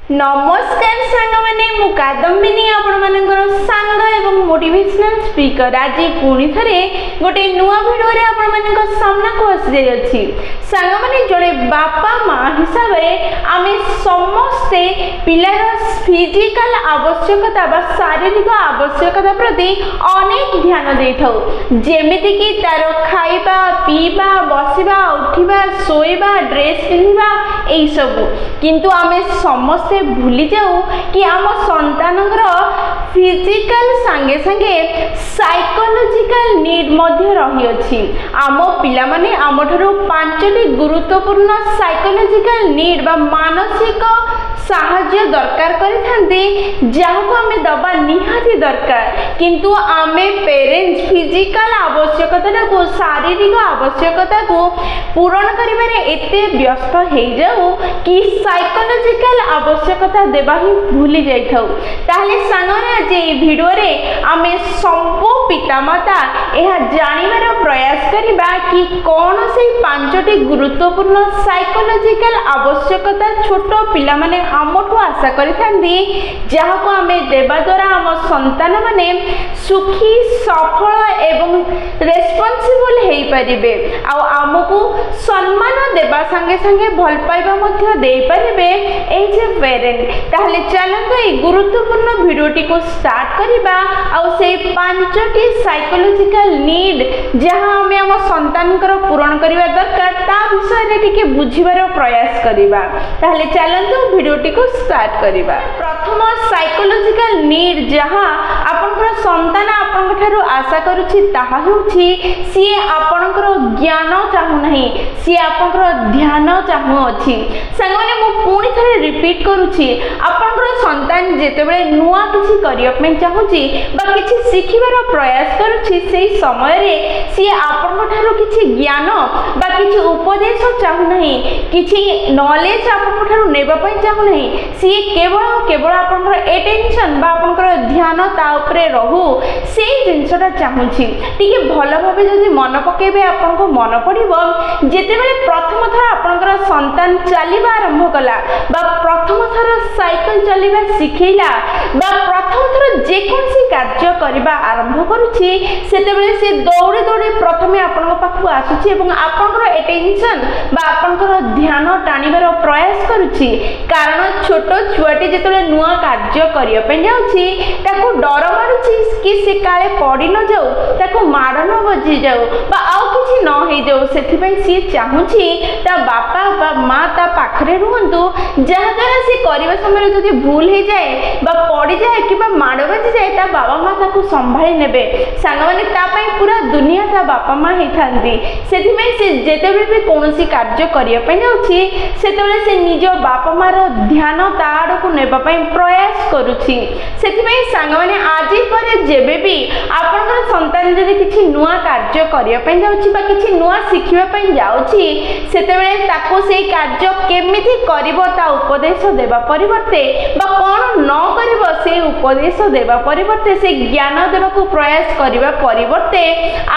नमस्कार सांग मैंने मु कादम्बिनी आपण मानकर सांग एवं मोटिवेशनल स्पीकर आज पुणी थे गोटे नुआ भिडियो रे आपण मानक सामना को आसी अछि सांग माने जड़े बापा माँ हिसाब रे आमे समस्ते पिलार फिजिकल आवश्यकता बा शारीरिक आवश्यकता प्रति अनेक ध्यान दे थाउ जेमिति कि तार खाइबा पीबा बसिबा उठिबा सोइबा ड्रेस पिन्हिबा एई सब किंतु आमे समस्ते भूली जाऊ कि आम संतानकर फिजिकल संगे संगे साइकोलॉजिकल नीड मध्य रही अछि आम पिला माने आम ठरो पांचटी गुरुत्वपूर्ण साइकोलॉजिकल नीड बा मानसिक साहाय्य दरकार करिथांती जाहाको आमे दबा निहाती दरकार किंतु आमे पेरेंट्स फिजिकल आवश्यकता को शारीरिक आवश्यकता को पूरण करिबारे एते व्यस्त हे जाऊ कि साइकोलॉजिकल आवश्यकता देबा ही भूली जाई थाउ ताहले सानरे आज ए वीडियो रे आमे संपो पितामाता एहा जानिबार प्रयास करिबा कि कोन से पांचटी गुरुत्वपूर्ण साइकोलॉजिकल आवश्यकता छोटो पिला माने हमठु आशा करिथांदी जाहाको आमे देबा द्वारा हम संतान माने सुखी सफल एवं रेस्पॉन्सिबल हेई परिबे आ हमकु सम्मान देबा संगे संगे भल पाइबा मध्य देई परिबे एज ए पेरेंट ताहले चलंतो ए गुरुत्वपूर्ण वीडियोटी को स्टार्ट करिबा आ से पांचटी साइकोलॉजिकल नीड जहां हमें हम संतानकर पूरण करिबा दरकार ता विषय रे टिके बुझिबार प्रयास करिबा ताहले चलंतो वीडियोटी को स्टार्ट करिबा प्रथम साइकोलॉजिकल नीड जहां आपनकर संतान आपनक ठारो आशा करूछि ताहा होछि सी आपनकर ज्ञान चाहू नहीं सी आपनकर ध्यान चाहू अछि संगने मु पुणी थरे रिपीट करूछि आपनकर संतान जेतेबेले नुआ किछि करिया पे चाहूछि बा किछि सिखिबार प्रयास करूछि सेही समय रे सी आपनक ठारो किछि ज्ञान बा किछि उपदेश चाहू नहीं किछि नॉलेज आपनक ठारो नेबा पय चाहू नहीं सी केवल आपनकर अटेंशन बा आपनकर ध्यान ता ऊपर रहू सेही जिंसटा चाहूछि टिके भलो भाबे जदि मन पकेबे आपनको मन पड़िबो जेतेबेले प्रथम थर आपनकर संतान चलीबा आरंभ कला बा प्रथम थर साइकिल चलीबा सिखैला बा प्रथम थर जे कोनसी कार्य करबा आरंभ करूछि सेतेबेले से दौड़ी दौड़ी प्रथमे आपनको पाखु आसुछि एवं आपनकर अटेंशन बा आपनकर ध्यान टाणीबार प्रयास करूछि कारण छोटो छुआटी जेतेबेले नुआ कार्य करिया पे जाउछि ताको डर मारुछि कि से काले पड़ी न जाऊ ताको माड़ न बजी जाऊ बा आउ किछि न हे जाऊ सेथि पय सी चाहूछि ता बापा बा मां ता पाखरे रुहंतु जहा द्वारा से करबा समय जदि भूल हे जाए बा पड़ी जाए कि बा माड़ बजी जाए ता बाबा मां ताको संभाळी नेबे सांग माने ता पय पूरा दुनिया ता बापा मां हे थांती सेथि पय से जेतेबेले भी कोनोसी कार्य करिया पे जाउछि सेतेबेले से निज बापा मां रो ध्यान ता आडकु नेबा पय प्रयास करूछि सेथि पय सांग माने आजि परे जेबे भी आपनकर संतान जदि किछि नुआ कार्य करिया पे जाउछि बा किछि नुआ सिखिबा पे जाउछि सेतेबेले ताको सेई कार्य केमिति करिवो ता उपदेश देबा परिवर्ते बा कोन न करिवो से उपदेश देबा परिवर्ते से ज्ञान देबा को प्रयास करिबा परिवर्ते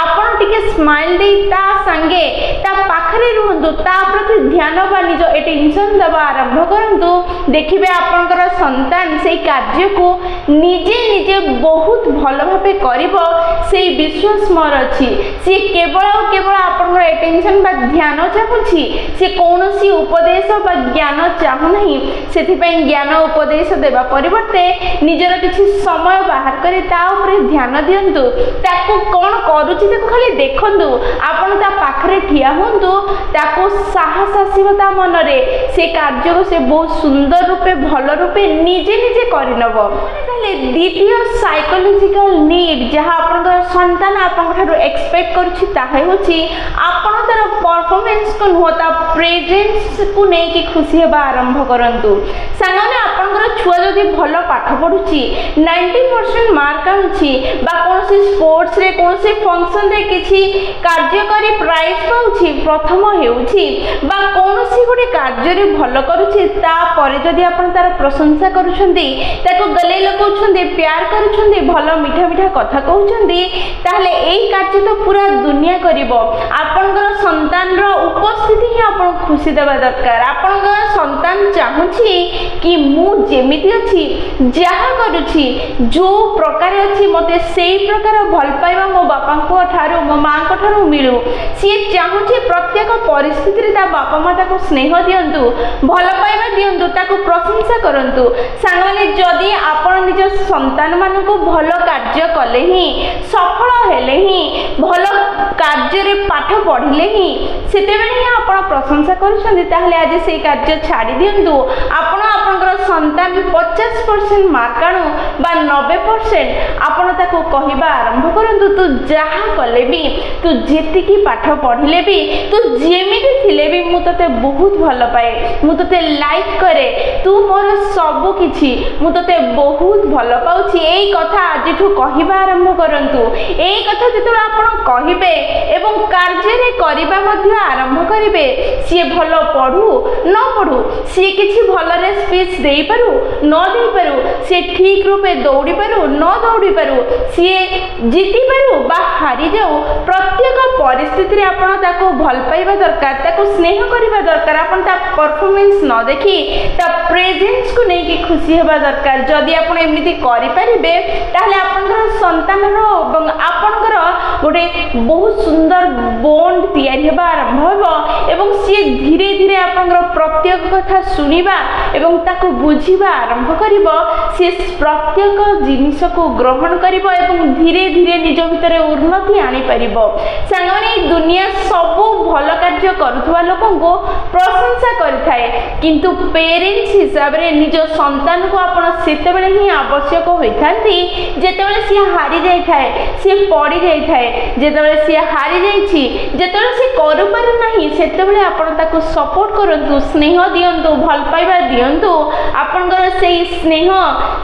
आपन टिके स्माइल दे ता संगे ता पाखरे रुहंतु ता प्रति ध्यान बा निज अटेंशन देबा आरंभ करंतु देखिबे आपनकर संतान सेई कार्य को निजे निजे बहुत भलो भाबे करिवो सेई विश्वास मोर अछि से केवल आपनकर अटेंशन बा ध्यान चाहूछि से कोनोसी उपदेश बा ज्ञान चाहू नहीं सेथि पय ज्ञान उपदेश देबा परिवर्ते निजर किछि समय बाहर करे ता ऊपर ध्यान दियंतु ताको कोन करूछि ताको खाली देखंतु आपन ता पाखरे ठिया होंतु ताको साहस आसीबता मनरे से कार्य को से बहुत सुंदर रूपे भलो रूपे निजे निजे करिनबो ताले द्वितीय साइकोलॉजिकल नीड जहा आपनकर संतान आपन ठारो एक्सपेक्ट करूछि ताहे होछि आपन तर परफॉर्मेंस को होता प्रेजेंस को नै कि खुशी हेबा आरंभ करंतु संगने आपनकर छुआ जदि भलो पाठ पढुछि 90% मार्क आनुछि बा कोनसी स्पोर्ट्स रे कोनसी फंक्शन रे किछि कार्य करी प्राइज पाउछि प्रथम हेउछि बा कोनसी गुडी कार्य रे भलो करूछि ता परे जदि आपन तार प्रशंसा करूछन्ती ताको गले लगौछन्ती प्यार करूछन्ती भलो मिठा मिठा कथा कहउछन्ती ताहले एई कार्य तो पूरा दुनिया करिवो आपनकर संतान रो उपस्थिति ही आपन खुशी देबा दरकार आपनकर संतान चाहूछि कि मु जेमिति अछि जहा करूछि जो प्रकार अछि मते सेई प्रकार भल पाइबा मो बापा को ठारो मो मां को ठारो मिलु सी चाहूछि प्रत्येक परिस्थिति रे ता बापा मां ताको स्नेह दियंतु भल पाइबा दियंतु ताको प्रशंसा करंतु सांग माने जदी आपण निज संतान मान को भल कार्य कले ही सफल हेले ही भल कार्य रे पाठ पढ़िले ही सेते बेले ही आपण प्रशंसा करछन्ती ताहले आज सेई कार्य छाड़ी दियंतु आपण आपनकर संतान 50% मार्क आणु बा 90% आपण ताको कहिबा आरंभ करंतु तू जहा कले भी तू जेति की पाठ पढ़िले भी तू जेमिति थिले भी मु तते बहुत भल पाए मु तते लाइक करे तू मोर सब किछि मु तते बहुत भल पाउछि एई कथा आजिठु कहिबा आरंभ करंतु एई कथा जेतुला आपण कहिबे एवं कार्य रे करिबा मध्ये आरंभ करिवे सी भल पढ़ू न पढ़ू सी किछि भल रे स्पीच देई पारू न देई पारू सी ठीक रूपे दौड़ी पारू न दौड़ी पारू सी जीति पारू बा हारी जाऊ प्रत्येक परिस्थिति रे आपण ताको भल पाइबा दरकार ताको स्नेह करबा दरकार आपण ता परफॉर्मेंस न देखि ता प्रेजेंस को नै कि खुशी हेबा दरकार जदी आपण एमिति करि परिबे ताहले आपनकर संतानरो एवं आपनकर गोटे बहुत सुंदर बॉन्ड तैयारी हेबा आरंभ हेबो एवं सी धीरे धीरे आपनकर प्रत्येक कथा सुनिबा एवं ताको बुझिबा आरंभ करिवो सी प्रत्येक जिनिस को ग्रहण करिवो एवं धीरे धीरे निज भितरे उन्नति आनी परिबो सांगने दुनिया सब भल कार्य करुवा लोकों को प्रशंसा करिथाए किंतु पेरेंट्स हिसाब रे निज संतान को आपण सेते बेले ही आवश्यक होइथांती जेतेबेले सी हारि जाय थाए सी पड़ी जाय थाए जेतेबेले सी हारि जायछि जेतेबेले सी करू पारे नाही सेतेबेले आपण ताको सपोर्ट करंतु स्नेह दियंतु भल पाइबा दियंतु आपनकर सेई स्नेह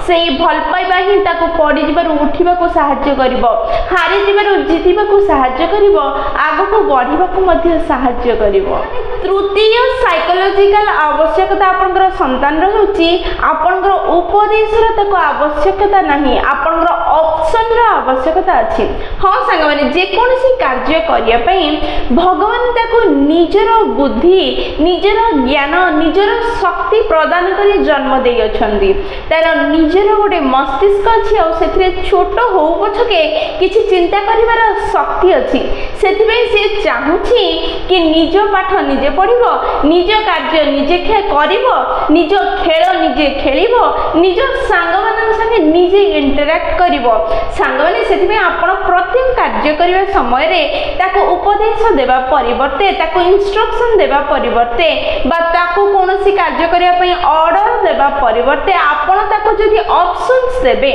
सेई भल पाइबा ही ताको पड़ी जिबार उठिबा को सहाय्य करिवो हारि जिबार जितिबा को सहाय्य करिवो आगो को बढ़िबा को मध्ये सहाय्य करिवो तृतीय साइकोलॉजिकल आवश्यकता आपनकर संतान रहउची आपनकर उपदेश र ताको आवश्यकता नाही आपनकर ऑप्शन र आवश्यकता अछि हां संग माने जे कोनसी कार्य करिया पई भगवान ताको निजर बुद्धि निजर ज्ञान निजर शक्ति प्रदान करी जन्म देई अछंती तार निजर गोटे मस्तिष्क अछि आ सेथरे छोट हो पछके किछि चिंता करिवार शक्ति अछि सेथिबे से चाहुछि कि निज पाठ निजे पढिबो निज कार्य निजे करिवो निज खेल निजे खेलिवो निज सांग मानन संगे निजे इंटरैक्ट करिवो सांग माने सेथिबे आपण प्रत्येक कार्य करिवा समय रे ताको उपदेश देबा परिवर्ते ताको इंस्ट्रक्शन देबा परिवर्ते बा ताको कोनोसी कार्य करिया पई ऑर्डर देबा परिवर्ते आपण ताको जदि ऑप्शंस देबे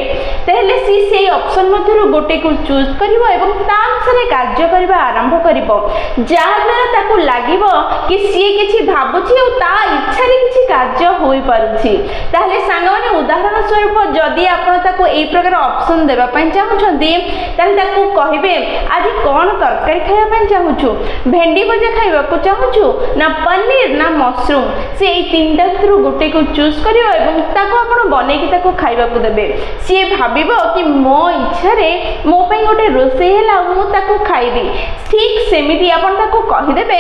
तहेले से ऑप्शन मध्यरु गोटे को चूज करिवो एवं ता अनुसार कार्य करिबा आरंभ करिवो जहा द्वारा ताको लागिवो कि सी किछि भाबुछि ओ ता इच्छा रे किछि कार्य होई पारुछि ताहले सांग माने उदाहरण स्वरूप जदि आपण ताको एई प्रकार ऑप्शन देबा पई चाहुछंती ताहले ताको कहिबे आज कोन तरकारी खाइबा पई चाहुछु भेंडी भजा खाइबा को चाहुछु ना पनीर ना मशरूम से एई तीनटा भितरु गोटे को चूज करिवो एवं ताको आपण बनै कि ताको खाइबा को देबे सी भाबिबो कि मो इच्छा रे मो पई गोटे रोसे हेला मु ताको खाइबी ठीक सेमिति आपण ताको कहि देबे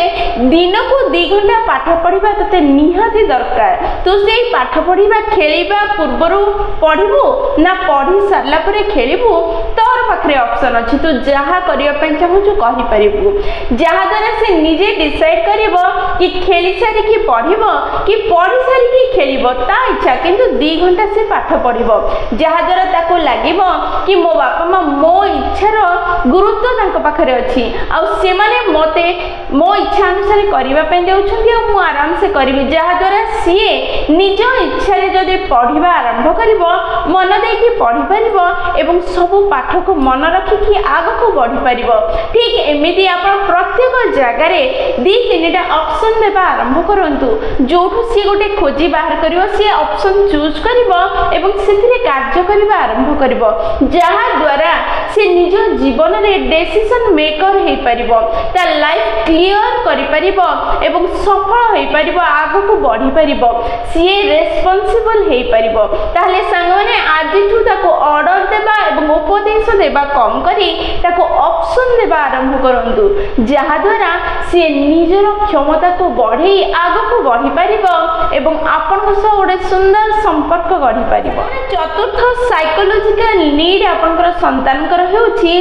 दिन को 2 घंटा पाठ पढिबा तते निहाती दरकार तो सेई पाठ पढिबा खेलिबा पूर्वरु पढिबो ना पढि सारला परे खेलिबो तोर पाखरे ऑप्शन अछि तू जहा करिया पई चाहूछु कहि परिबु जहा द्वारा से निजे डिसाइड करिवो कि खेली सारी कि पढिबो कि पढि सारी कि खेलिबो ता इच्छा किंतु 2 घंटा से पाठ पढिबो जहा द्वारा ताको लागिबो कि मो बापा मा मो इच्छा रो गुरुत्व तांको पाखरे अछि आ से माने मते मो इच्छा अनुसार करिबा पई देउछंती आ मु आराम से करिबि जहा द्वारा सीए निज इच्छा रे जदि पढिबा आरंभ करिवो मन दे कि पढि परिबो एवं सब पाठ को मन रखि कि आगो को बढ़ि परिबो ठीक एमिति आपण प्रत्येक जगह रे 2-3टा ऑप्शन देबा आरंभ करंतु जोठु सी गोटे खोजी बाहर करिवो सी ऑप्शन चूज करिवो एवं सेथिरे कार्य करिबा आरंभ करिवो जहा द्वारा से निज जीवन रे डिसीजन मेकर हे परिबो ता लाइफ क्लियर करि परिबो एवं सफल हे परिबो आगो को बढ़ि परिबो सी रेस्पोंसिबल हे परिबो ताले संग माने आजिठु ताको ऑर्डर देबा एवं उपदेश देबा कम करी ताको ऑप्शन देबा आरंभ करंतु जहाद्वारा सी निजर क्षमता को बढ़े आग को बढ़ी पारिबो एवं आपन सह गोटे सुंदर संपर्क गढ़ी पारिबो। चतुर्थ साइकोलॉजिकल नीड आपनकर संतानकर हेउछि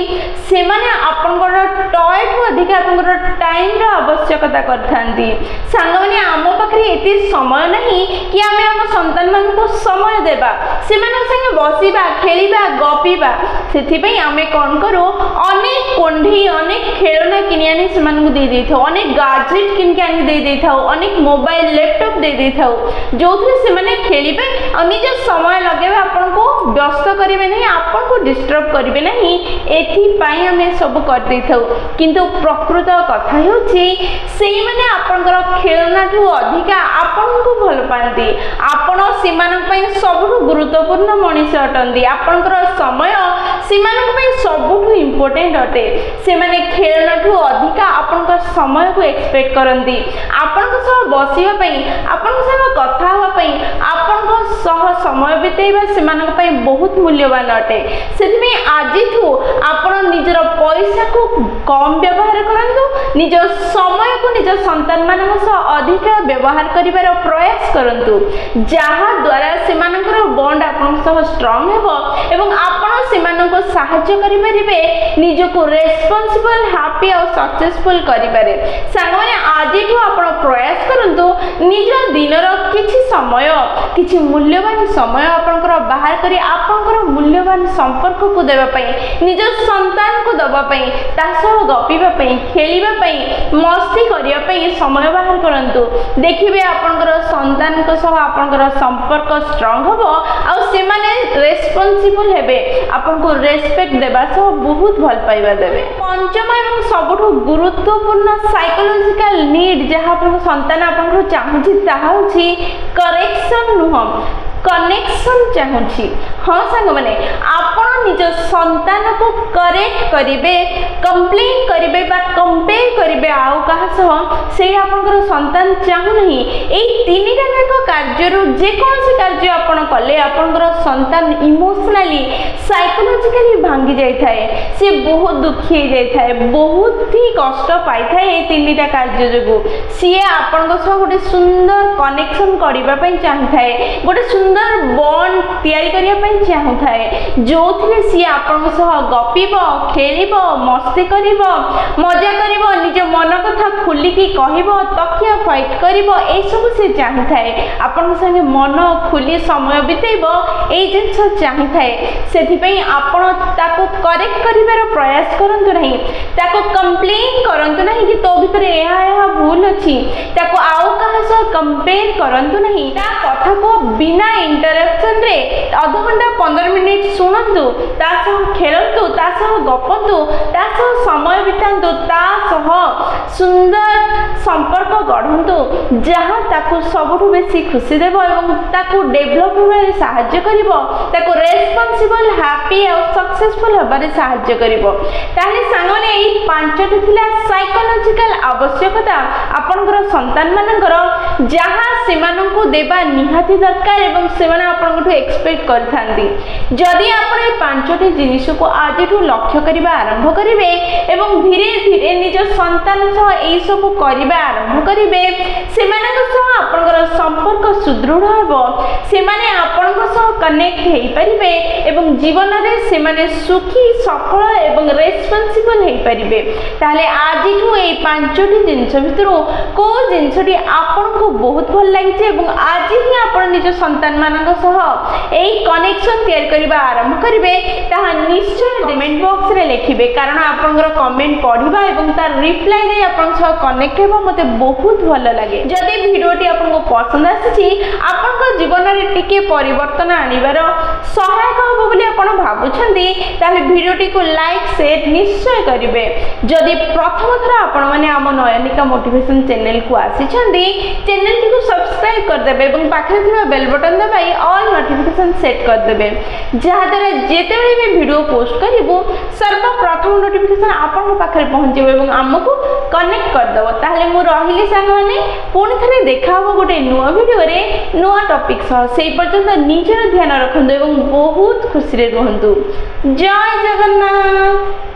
से माने आपनकर टॉय ठु अधिक आपनकर टाइम रो आवश्यकता करथांती। सांग माने आम पाखरे एते समय नहीं कि आमे हम संतान मान को समय देबा से माने संगे बसिबा खेलिबा गपिबा सेथि पई आमे कोन करू अनेक कोंढी अनेक खेलना किनि आनी से मान को दे देथाउ अनेक गैजेट किन के आनी दे देथाउ अनेक मोबाइल लैपटॉप दे देथाउ जोथरे से माने खेलिबे आ निज समय लगेबे आपन को व्यस्त करिवे नहीं आपन को डिस्टर्ब करिवे नहीं एथि पई हमें सब कर देथाउ किंतु प्रकृत कथा हेउछि सेही माने आपनकर खेलना ठु अधिक आपन को भल पांती आपन सीमान पई सबठु गुरुत्वपूर्ण मनीष अटंती आपनकर समय सीमान पई सबठु इंपोर्टेंट अटे से माने खेलना ठु अधिक आपनकर समय को एक्सपेक्ट करंती आपन को सह बसिबा पई आपन सह कथा होबा पई आपन को सह समय बितेबा सीमान पई बहुत मूल्यवान अटे सेति आजि ठु आपन निजर पैसा को कम व्यवहार करंतु निज समय को निज संतान मानक सह अधिक व्यवहार करिवार प्रयास करंतु जहा द्वारा सेमानकर बॉन्ड आपन सह स्ट्रांग हेबो एवं आपन सेमान को सहाय्य करि परिबे निज को रेस्पोंसिबल हैप्पी और सक्सेसफुल करि पारे। सांग माने आजि ठु आपन प्रयास करंतु निज दिनर किछि समय किछि मूल्यवान समय आपनकर बाहर करी आपनकर मूल्यवान संपर्क को देबा पई निज संतान को दबा पई तासो गपिबा पई खेलिबा पई मस्ती करिया पई समय बाहर करंतु देखिबे आपनकर संतान को सह आपनकर संपर्क स्ट्रांग होबो आ से माने रेस्पोंसिबल हेबे आपन को रेस्पेक्ट देबा सह बहुत भल पाइबा देबे। पंचम एवं सबठु गुरुत्वपूर्ण साइकोलॉजिकल नीड जहा आपन संतान आपन को चाहूछि ताहा होछि करेक्शन नुह कनेक्शन चाहूछि। हाँ सांग माने आपण निज संतान को करेक्ट करिवे कंप्लेन करिवे बा कंपेयर करिवे आउ कहा सह से आपनकर संतान चाहू नहीं एई तीनिटा जाक कार्य रो जे कोन से कार्य आपण कले आपनकर संतान इमोशनली साइकोलॉजिकली भांगी जाय थाए से बहुत दुखी जाय थाए बहुत ही कष्ट पाई थाए एई तीनिटा कार्य जगु सिए आपन सह गोटे सुंदर कनेक्शन करिबा पई चाहि थाए गोटे सुंदर बॉन्ड तैयारी करिया पई चाहू थाए जोथिले सी आपन सह गपिबो खेलिबो मस्ती करिबो मजा करिबो निज मन कथा खुली की कहिबो तकिया फाइट करिबो ए सब से चाहू थाए आपन संगे मन खुली समय बितेबो ए जिंस चाहू थाए सेथि पई आपन ताको करेक्ट करिवार प्रयास करंतु नहीं ताको कंप्लेन करंतु नहीं कि तो भीतर एहा भूल अछि ताको आउ कहा सह कंपेयर करंतु नहीं ता कथा को बिना इंटरप्शन रे आधा घंटा 15 मिनिट सुनंतु ता सह खेलंतु ता सह गपंतु ता सह समय बितांतु ता सह सुंदर संपर्क गढ़ंतु जहां ताको सबठु बेसी खुशी देबो एवं ताको डेवलप होबारे सहाय्य करिवो ताको रेस्पोंसिबल हैप्पी और सक्सेसफुल होबारे सहाय्य करिवो। ताले सांगने एई पांचटी थिला साइकोलॉजिकल आवश्यकता आपनकर संतान मानकर जहां सेमानंकु देबा निहाती दरकार एवं सेमाने आपनकठु एक्सपेक्ट करथांती जदि आपण ए पांचटी जिनिस को आजिठु लक्ष्य करिबा आरंभ करिवे एवं धीरे धीरे निज संतान सह एई सब करिबा आरंभ करिवे सेमानक सह आपनकर संपर्क सुदृढ़ हेबो सेमाने आपनक सह कनेक्ट हेई परिबे एवं जीवन रे सेमाने सुखी सफल एवं रेस्पोंसिबल हेई परिबे। ताले आजिठु ए पांचटी जिनिस भितरु को जिनिसटी आपनको बहुत भल लागिছে एवं आज ही आपण निज संतान मानक सह एई कनेक्शन तैयार करिबा आरंभ करिवे ताहा निश्चय कमेंट बॉक्स रे लिखिबे कारण आपनकर कमेंट पढिबा एवं तार रिप्लाई दे आपण सह कनेक्ट हेबा मते बहुत भल लागे। जदि वीडियोटी आपनको पसंद आछि आपनकर जीवन रे टिके परिवर्तन आनिबार सहायक होबो बोली आपण भाबुछन्ती ताले वीडियोटी को लाइक शेयर निश्चय करिवे। जदि प्रथम थरा आपण माने हम नयनिका मोटिवेशन चैनल को आसीछन्ती चैनल को सब्सक्राइब कर देबे एवं पाखरे थिबा बेल बटन दबाई ऑल नोटिफिकेशन सेट कर देबे जहा द्वारा जेतेबेले भी वीडियो पोस्ट करिवो सर्वप्रथम नोटिफिकेशन आपन पाखरे पहुंचबे एवं हमको कनेक्ट करदेव ताहले मु रहिली सांग माने पुणी थे देखा हम गोटे नुआ वीडियो रे नुआ टॉपिक सह से पर्यंत निजर ध्यान रखंतु एवं बहुत खुशी रे रुहंतु। जय जगन्नाथ।